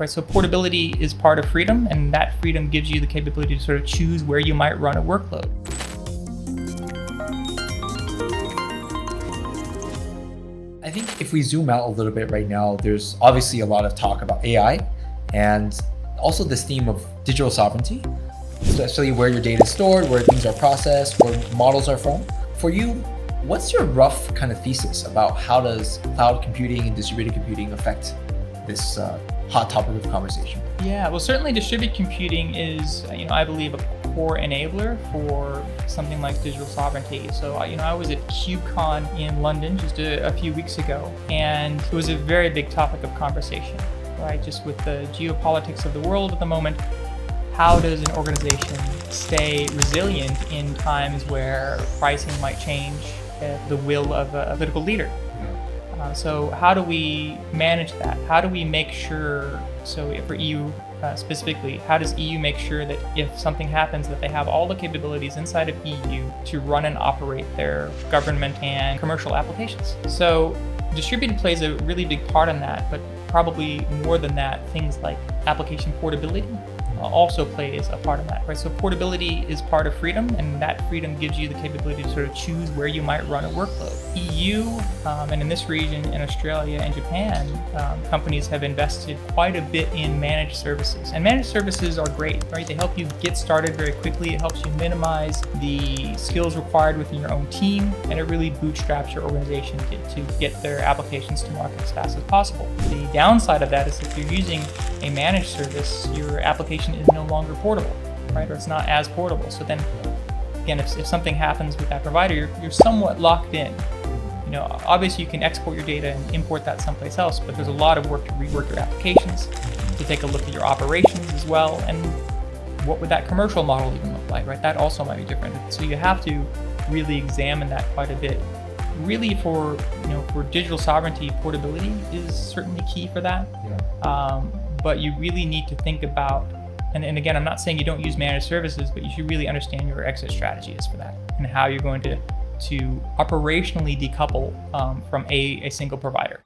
right? So portability is part of freedom, and that freedom gives you the capability to sort of choose where you might run a workload. I think if we zoom out a little bit right now, there's obviously a lot of talk about AI and also this theme of digital sovereignty, especially where your data is stored, where things are processed, where models are from. For you, what's your rough kind of thesis about how does cloud computing and distributed computing affect this hot topic of conversation? Yeah, well, certainly distributed computing is, I believe, a core enabler for something like digital sovereignty. So, I was at KubeCon in London just a few weeks ago, and it was a very big topic of conversation, right? Just with the geopolitics of the world at the moment, how does an organization stay resilient in times where pricing might change at the will of a political leader? So how do we manage that? How do we make sure, so for EU specifically, how does EU make sure that if something happens that they have all the capabilities inside of EU to run and operate their government and commercial applications? So distributed plays a really big part in that, but probably more than that, things like application portability also plays a part of that, right? So portability is part of freedom, and that freedom gives you the capability to sort of choose where you might run a workload. EU, and in this region, in Australia and Japan, companies have invested quite a bit in managed services. And managed services are great, right? They help you get started very quickly. It helps you minimize the skills required within your own team, and it really bootstraps your organization to get their applications to market as fast as possible. The downside of that is if you're using a managed service, your application is no longer portable, right? Or it's not as portable. So then, again, if something happens with that provider, you're somewhat locked in. Obviously you can export your data and import that someplace else, but there's a lot of work to rework your applications, to take a look at your operations as well, and what would that commercial model even look like, right? That also might be different. So you have to really examine that quite a bit. Really, for digital sovereignty, portability is certainly key for that. But you really need to think about, and again, I'm not saying you don't use managed services, but you should really understand your exit strategy is for that, and how you're going to operationally decouple from a single provider.